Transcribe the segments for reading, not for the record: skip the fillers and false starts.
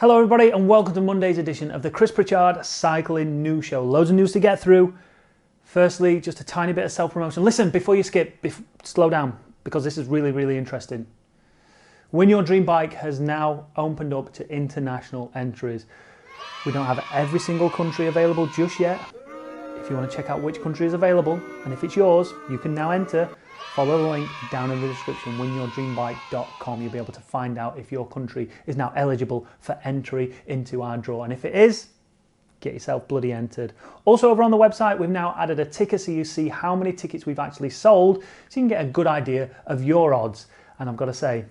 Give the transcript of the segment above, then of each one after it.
Hello everybody and welcome to Monday's edition of the Pritchard Cycling News Show. Loads of news to get through. Firstly, just a tiny bit of self-promotion. Listen, before you skip, slow down, because this is really interesting. Win Your Dream Bike has now opened up to international entries. We don't have every single country available just yet. If you want to check out which country is available, and if it's yours, you can now enter. Follow the link down in the description, winyourdreambike.com. You'll be able to find out if your country is now eligible for entry into our draw. And if it is, get yourself bloody entered. Also over on the website, we've now added a ticker so you see how many tickets we've actually sold, so you can get a good idea of your odds. And I've got to say,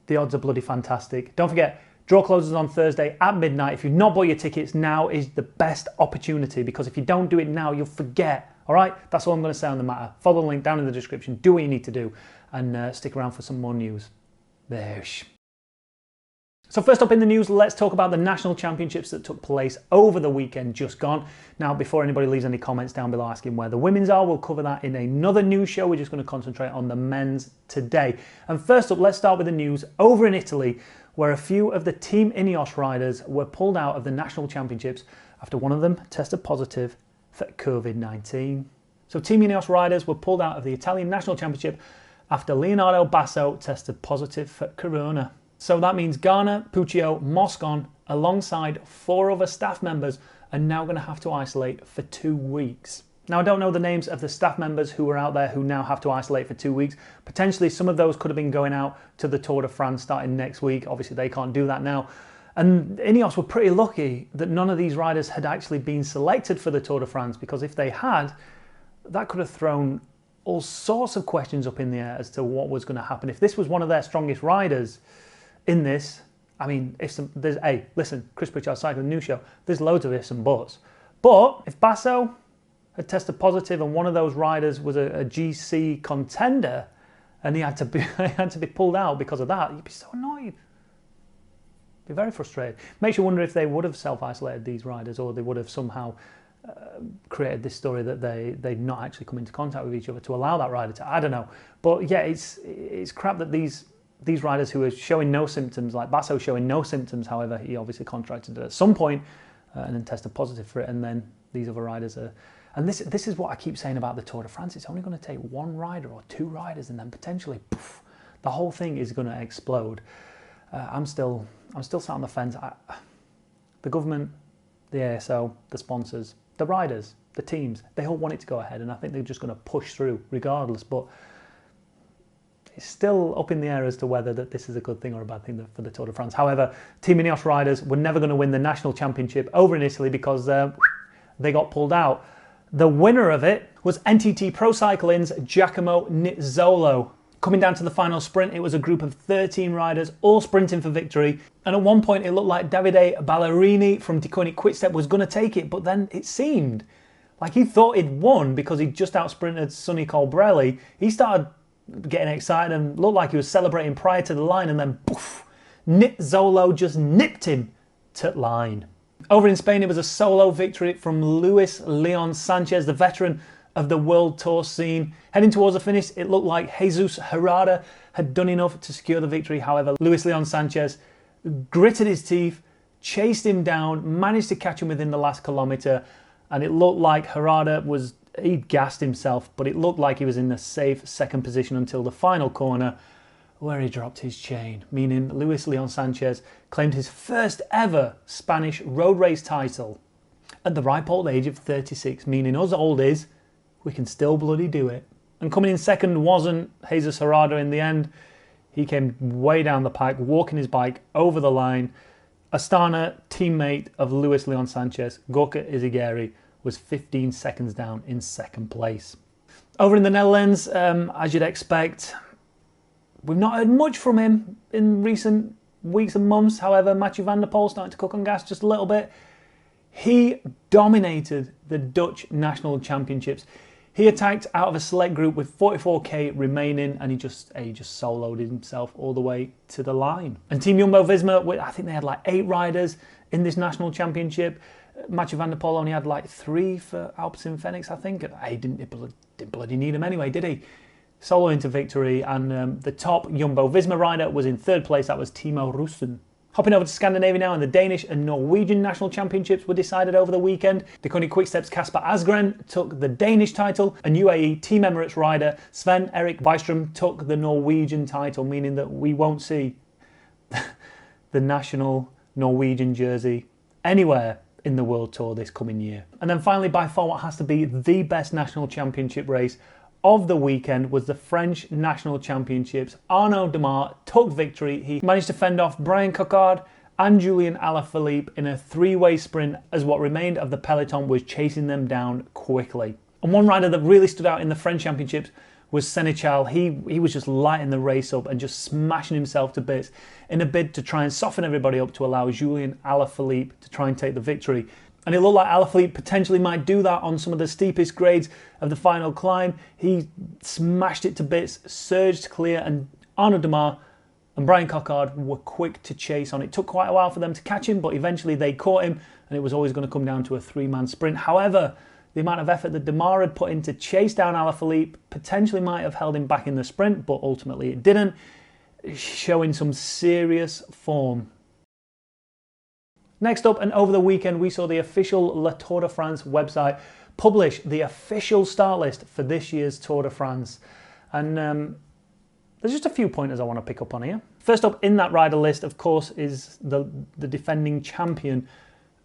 the odds are bloody fantastic. Don't forget, draw closes on Thursday at midnight. If you've not bought your tickets, now is the best opportunity, because if you don't do it now, you'll forget. All right, that's all I'm going to say on the matter. Follow the link down in the description. Do what you need to do, and stick around for some more news. There. So first up in the news, let's talk about the national championships that took place over the weekend just gone. Now, before anybody leaves any comments down below asking where the women's are, we'll cover that in another news show. We're just going to concentrate on the men's today. And first up, let's start with the news over in Italy, where a few of the Team Ineos riders were pulled out of the national championships after one of them tested positive for COVID-19. So Team Ineos riders were pulled out of the Italian National Championship after Leonardo Basso tested positive for corona. So that means Garner, Puccio, Moscon, alongside 4 other staff members, are now going to have to isolate for 2 weeks. Now, I don't know the names of the staff members who are out there who now have to isolate for 2 weeks. Potentially some of those could have been going out to the Tour de France starting next week. Obviously they can't do that now. And Ineos were pretty lucky that none of these riders had actually been selected for the Tour de France, because if they had, that could have thrown all sorts of questions up in the air as to what was going to happen. If this was one of their strongest riders in this, I mean, listen, Chris Pritchard Cycling News Show, there's loads of ifs and buts. But if Basso had tested positive and one of those riders was a GC contender and he had to be pulled out because of that, you'd be so annoyed. Be very frustrated. Makes you wonder if they would have self-isolated these riders, or they would have somehow created this story that they'd not actually come into contact with each other to allow that rider to, I don't know. But yeah, it's crap that these riders who are showing no symptoms, like Basso showing no symptoms, however, he obviously contracted it at some point and then tested positive for it, and then these other riders are... And this is what I keep saying about the Tour de France. It's only going to take 1 rider or 2 riders, and then potentially, poof, the whole thing is going to explode. I'm still sat on the fence. The government, the ASO, the sponsors, the riders, the teams, they all want it to go ahead, and I think they're just going to push through regardless. But it's still up in the air as to whether that this is a good thing or a bad thing for the Tour de France. However, Team Ineos riders were never going to win the national championship over in Italy because they got pulled out. The winner of it was NTT Pro Cycling's Giacomo Nizzolo. Coming down to the final sprint, it was a group of 13 riders, all sprinting for victory. And at one point, it looked like Davide Ballerini from Deceuninck Quickstep was going to take it, but then it seemed like he thought he'd won because he'd just out-sprinted Sonny Colbrelli. He started getting excited and looked like he was celebrating prior to the line, and then poof, Nizzolo just nipped him to line. Over in Spain, it was a solo victory from Luis Leon Sanchez, the veteran of the World Tour scene. Heading towards the finish, it looked like Jesus Herrada had done enough to secure the victory. However, Luis Leon Sanchez gritted his teeth, chased him down, managed to catch him within the last kilometre, and it looked like Herrada he'd gassed himself, but it looked like he was in a safe second position until the final corner, where he dropped his chain, meaning Luis Leon Sanchez claimed his first ever Spanish road race title at the ripe old age of 36, meaning us oldies, we can still bloody do it. And coming in second wasn't Jesus Herrada in the end. He came way down the pike, walking his bike over the line. Astana teammate of Luis Leon Sanchez, Gorka Izagirre, was 15 seconds down in second place. Over in the Netherlands, as you'd expect, we've not heard much from him in recent weeks and months. However, Mathieu van der Poel starting to cook on gas just a little bit. He dominated the Dutch National Championships. He attacked out of a select group with 44k remaining, and he just soloed himself all the way to the line. And Team Jumbo-Visma, I think they had like 8 riders in this national championship. Mathieu van der Poel only had like 3 for Alpecin-Fenix, I think. He didn't bloody need him anyway, did he? Solo into victory, and the top Jumbo-Visma rider was in 3rd place. That was Timo Rusten. Hopping over to Scandinavia now, and the Danish and Norwegian national championships were decided over the weekend. Deceuninck Quickstep's Kasper Asgren took the Danish title, and UAE Team Emirates rider Sven Erik Bystrøm took the Norwegian title, meaning that we won't see the national Norwegian jersey anywhere in the World Tour this coming year. And then finally, by far what has to be the best national championship race of the weekend was the French National Championships. Arnaud Démare took victory. He managed to fend off Brian Coquard and Julian Alaphilippe in a three-way sprint as what remained of the peloton was chasing them down quickly. And one rider that really stood out in the French Championships was Sénéchal. He was just lighting the race up and just smashing himself to bits in a bid to try and soften everybody up to allow Julian Alaphilippe to try and take the victory. And it looked like Alaphilippe potentially might do that on some of the steepest grades of the final climb. He smashed it to bits, surged clear, and Arnaud Démare and Brian Coquard were quick to chase on. It took quite a while for them to catch him, but eventually they caught him, and it was always going to come down to a three-man sprint. However, the amount of effort that Démare had put in to chase down Alaphilippe potentially might have held him back in the sprint, but ultimately it didn't, showing some serious form. Next up, and over the weekend, we saw the official La Tour de France website publish the official start list for this year's Tour de France. And there's just a few pointers I want to pick up on here. First up in that rider list, of course, is the defending champion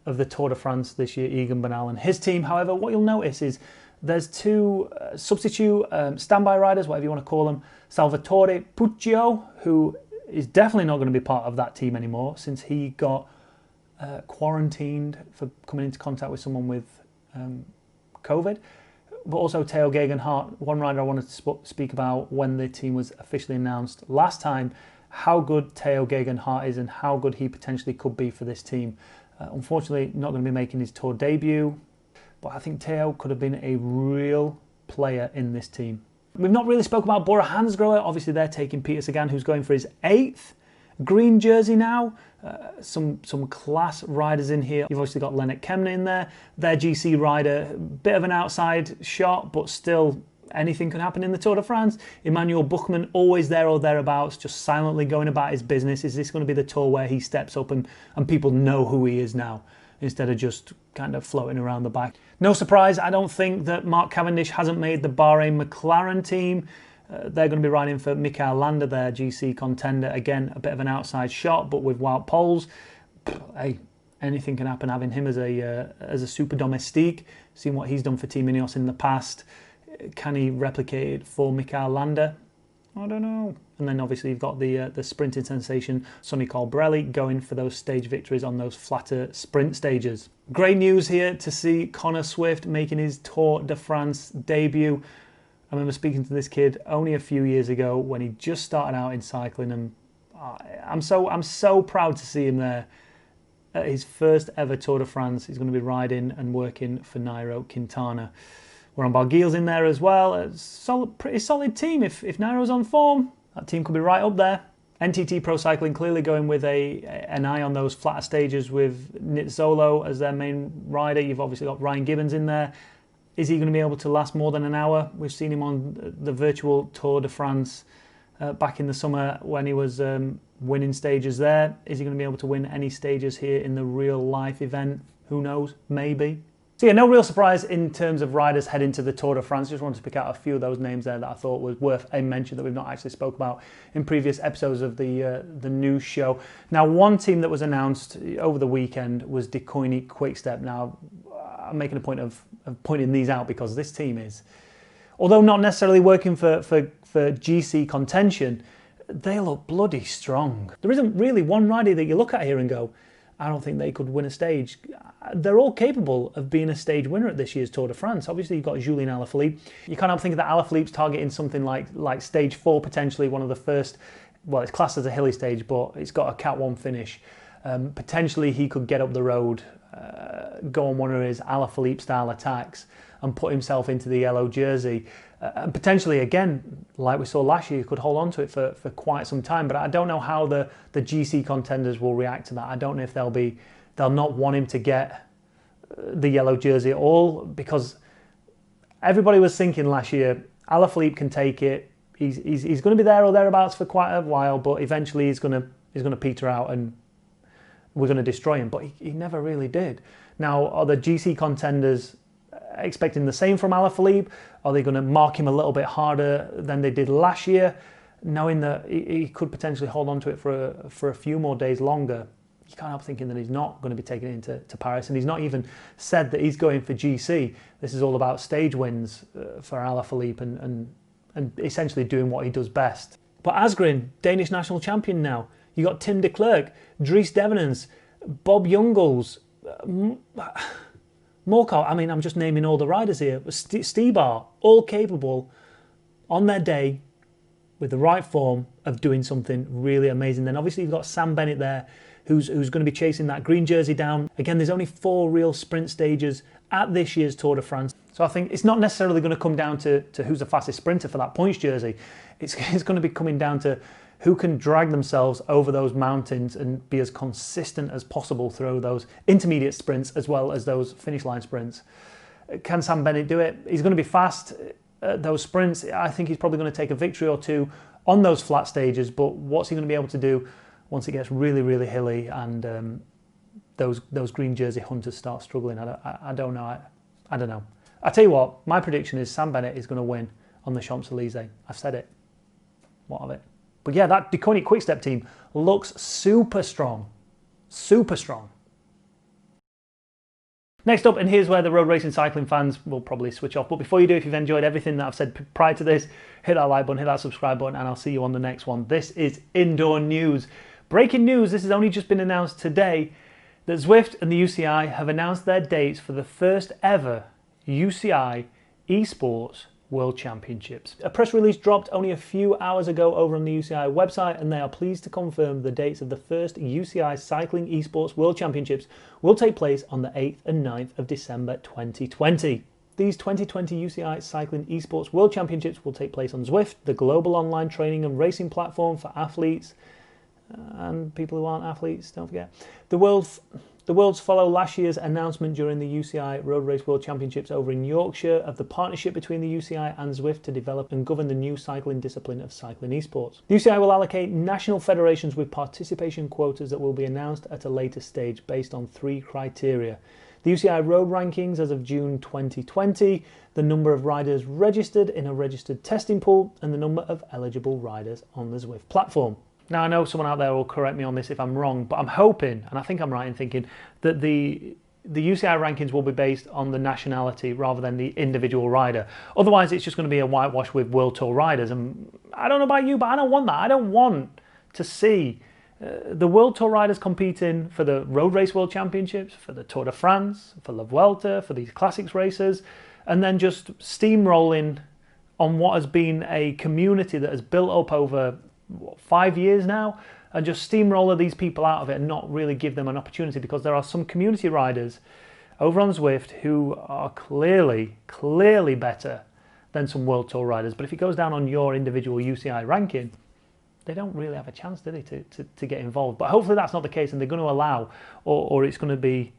of the Tour de France this year, Egan Bernal and his team. However, what you'll notice is there's two substitute standby riders, whatever you want to call them. Salvatore Puccio, who is definitely not going to be part of that team anymore since he got quarantined for coming into contact with someone with COVID. But also Theo Gegenhardt, one rider I wanted to speak about when the team was officially announced last time, how good Theo Gegenhardt is and how good he potentially could be for this team. Unfortunately, not going to be making his Tour debut, but I think Theo could have been a real player in this team. We've not really spoke about Bora Hansgrohe. Obviously, they're taking Peter Sagan, who's going for his 8th green jersey now. Some class riders in here. You've obviously got Lennart Kemna in there. Their GC rider, bit of an outside shot, but still anything can happen in the Tour de France. Emmanuel Buchmann, always there or thereabouts, just silently going about his business. Is this going to be the Tour where he steps up and people know who he is now, instead of just kind of floating around the back? No surprise, I don't think that Mark Cavendish hasn't made the Bahrain McLaren team. They're going to be riding for Michael Landa, their GC contender. Again, a bit of an outside shot, but with Wout Poels, hey, anything can happen having him as a super domestique. Seen what he's done for Team Ineos in the past. Can he replicate it for Michael Landa? I don't know. And then obviously you've got the sprinting sensation, Sonny Colbrelli, going for those stage victories on those flatter sprint stages. Great news here to see Connor Swift making his Tour de France debut. I remember speaking to this kid only a few years ago when he just started out in cycling, and I'm so proud to see him there at his first ever Tour de France. He's going to be riding and working for Nairo Quintana. Warren Barguil's in there as well. A pretty solid team. If Nairo's on form, that team could be right up there. NTT Pro Cycling clearly going with an eye on those flatter stages with Nizzolo as their main rider. You've obviously got Ryan Gibbons in there. Is he going to be able to last more than an hour? We've seen him on the virtual Tour de France back in the summer when he was winning stages there. Is he going to be able to win any stages here in the real life event? Who knows? Maybe. So yeah, no real surprise in terms of riders heading to the Tour de France. Just wanted to pick out a few of those names there that I thought was worth a mention that we've not actually spoke about in previous episodes of the news show. Now, one team that was announced over the weekend was Deceuninck Quickstep. Now, I'm making a point of pointing these out because this team is, although not necessarily working for GC contention, they look bloody strong. There isn't really one rider that you look at here and go, I don't think they could win a stage. They're all capable of being a stage winner at this year's Tour de France. Obviously, you've got Julian Alaphilippe. You can't help thinking that Alaphilippe's targeting something like stage 4, potentially one of the first. Well, it's classed as a hilly stage, but it's got a Cat 1 finish. Potentially, he could get up the road, go on one of his Alaphilippe-style attacks, and put himself into the yellow jersey. And potentially, again, like we saw last year, could hold on to it for quite some time. But I don't know how the GC contenders will react to that. I don't know if they'll not want him to get the yellow jersey at all, because everybody was thinking last year, Alaphilippe can take it. He's going to be there or thereabouts for quite a while, but eventually he's going to peter out, and we're going to destroy him, but he never really did. Now, are the GC contenders expecting the same from Alaphilippe? Are they going to mark him a little bit harder than they did last year, knowing that he could potentially hold on to it for a few more days longer? You can't help thinking that he's not going to be taking it into Paris, and he's not even said that he's going for GC. This is all about stage wins for Alaphilippe and essentially doing what he does best. But Asgreen, Danish national champion now. You got Tim de Klerk, Dries Devenens, Bob Jungels, Morkov. I mean, I'm just naming all the riders here. Stibar, all capable on their day with the right form of doing something really amazing. Then obviously you've got Sam Bennett there, who's going to be chasing that green jersey down. Again, there's only 4 real sprint stages at this year's Tour de France. So I think it's not necessarily going to come down to who's the fastest sprinter for that points jersey. It's going to be coming down to who can drag themselves over those mountains and be as consistent as possible through those intermediate sprints as well as those finish line sprints. Can Sam Bennett do it? He's going to be fast at those sprints. I think he's probably going to take a victory or two on those flat stages, but what's he going to be able to do once it gets really, really hilly and those green jersey hunters start struggling? I don't know. I don't know. I tell you what, my prediction is Sam Bennett is going to win on the Champs-Elysees. I've said it. What of it? But yeah, that DeConing Quick-Step team looks super strong. Super strong. Next up, and here's where the road racing cycling fans will probably switch off. But before you do, if you've enjoyed everything that I've said prior to this, hit that like button, hit that subscribe button, and I'll see you on the next one. This is Indoor News. Breaking news, this has only just been announced today, that Zwift and the UCI have announced their dates for the first ever UCI Esports World Championships. A press release dropped only a few hours ago over on the UCI website, and they are pleased to confirm the dates of the first UCI Cycling Esports World Championships will take place on the 8th and 9th of December 2020. These 2020 UCI Cycling Esports World Championships will take place on Zwift, the global online training and racing platform for athletes and people who aren't athletes, don't forget. The worlds follow last year's announcement during the UCI Road Race World Championships over in Yorkshire of the partnership between the UCI and Zwift to develop and govern the new cycling discipline of cycling esports. The UCI will allocate national federations with participation quotas that will be announced at a later stage based on 3 criteria. The UCI road rankings as of June 2020, the number of riders registered in a registered testing pool, and the number of eligible riders on the Zwift platform. Now, I know someone out there will correct me on this if I'm wrong, but I'm hoping, and I think I'm right in thinking, that the UCI rankings will be based on the nationality rather than the individual rider. Otherwise, it's just going to be a whitewash with World Tour riders. And I don't know about you, but I don't want that. I don't want to see the World Tour riders competing for the Road Race World Championships, for the Tour de France, for La Vuelta, for these classics races, and then just steamrolling on what has been a community that has built up over 5 years now, and just steamroller these people out of it and not really give them an opportunity, because there are some community riders over on Zwift who are clearly better than some World Tour riders. But if it goes down on your individual UCI ranking, they don't really have a chance, do they, to get involved. But hopefully that's not the case, and they're going to allow, or it's going to be,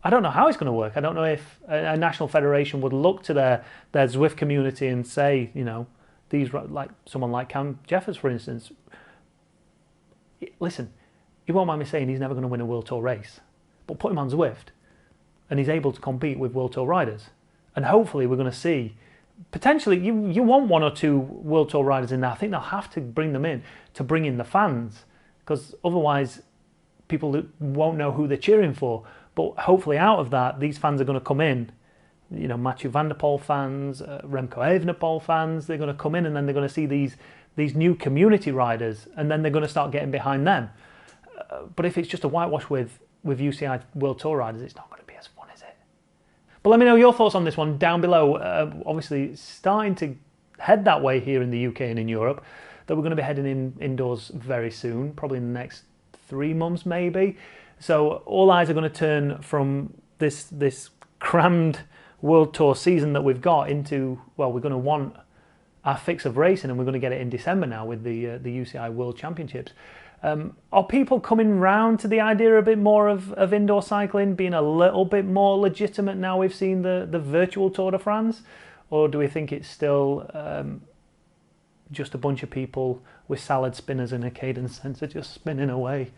I don't know how it's going to work. I don't know if a national federation would look to their Zwift community and say, you know, these, like someone like Cam Jeffers, for instance, listen, you won't mind me saying he's never going to win a World Tour race, but put him on Zwift and he's able to compete with World Tour riders. And hopefully we're going to see, potentially, you want 1 or 2 World Tour riders in there. I think they'll have to bring them in to bring in the fans, because otherwise people won't know who they're cheering for. But hopefully out of that, these fans are going to come in. You know, Mathieu van der Poel fans, Remco Evenepoel fans, they're going to come in, and then they're going to see these new community riders, and then they're going to start getting behind them. But if it's just a whitewash with UCI World Tour riders, it's not going to be as fun, is it? But let me know your thoughts on this one down below. Obviously, it's starting to head that way here in the UK and in Europe, that we're going to be heading indoors very soon, probably in the next 3 months maybe. So all eyes are going to turn from this crammed World Tour season that we've got into, well, we're going to want our fix of racing, and we're going to get it in December now with the UCI World Championships. Are people coming round to the idea a bit more of indoor cycling being a little bit more legitimate now we've seen the virtual Tour de France? Or do we think it's still just a bunch of people with salad spinners and a cadence sensor just spinning away?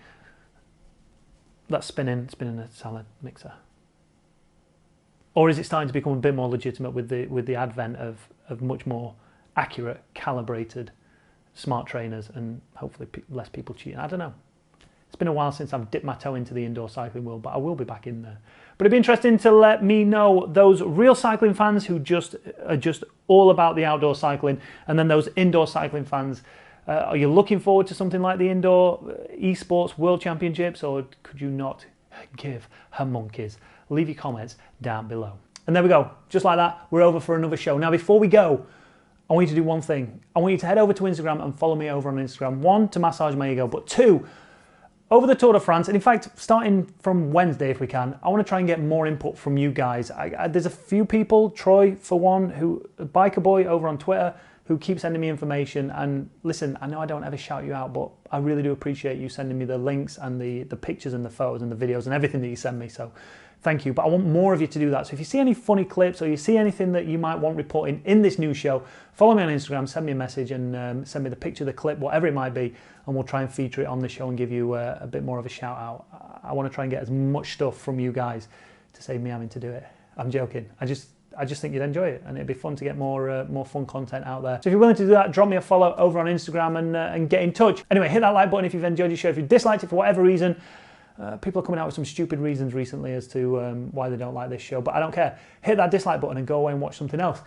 That's spinning a salad mixer. Or is it starting to become a bit more legitimate with the advent of much more accurate, calibrated, smart trainers, and hopefully less people cheating? I don't know. It's been a while since I've dipped my toe into the indoor cycling world, but I will be back in there. But it'd be interesting to let me know those real cycling fans who are just all about the outdoor cycling, and then those indoor cycling fans. Are you looking forward to something like the indoor Esports World Championships, or could you not give her monkeys? Leave your comments down below. And there we go. Just like that, we're over for another show. Now, before we go, I want you to do one thing. I want you to head over to Instagram and follow me over on Instagram. 1, to massage my ego, but 2, over the Tour de France, and in fact, starting from Wednesday if we can, I want to try and get more input from you guys. There's a few people, Troy for one, Biker Boy over on Twitter, who keep sending me information. And listen, I know I don't ever shout you out, but I really do appreciate you sending me the links and the pictures and the photos and the videos and everything that you send me. So thank you. But I want more of you to do that. So if you see any funny clips or you see anything that you might want reporting in this new show, follow me on Instagram, send me a message, and send me the picture, the clip, whatever it might be, and we'll try and feature it on the show and give you a bit more of a shout out. I want to try and get as much stuff from you guys to save me having to do it. I'm joking. I just think you'd enjoy it, and it'd be fun to get more fun content out there. So if you're willing to do that, drop me a follow over on Instagram and get in touch. Anyway, hit that like button if you've enjoyed your show. If you disliked it for whatever reason, people are coming out with some stupid reasons recently as to why they don't like this show, but I don't care. Hit that dislike button and go away and watch something else.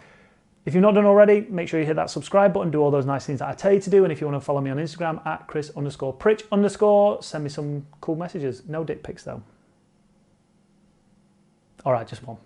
If you've not done already, make sure you hit that subscribe button, do all those nice things that I tell you to do, and if you want to follow me on Instagram, at Chris_Pritch_, send me some cool messages. No dick pics though. All right, just one.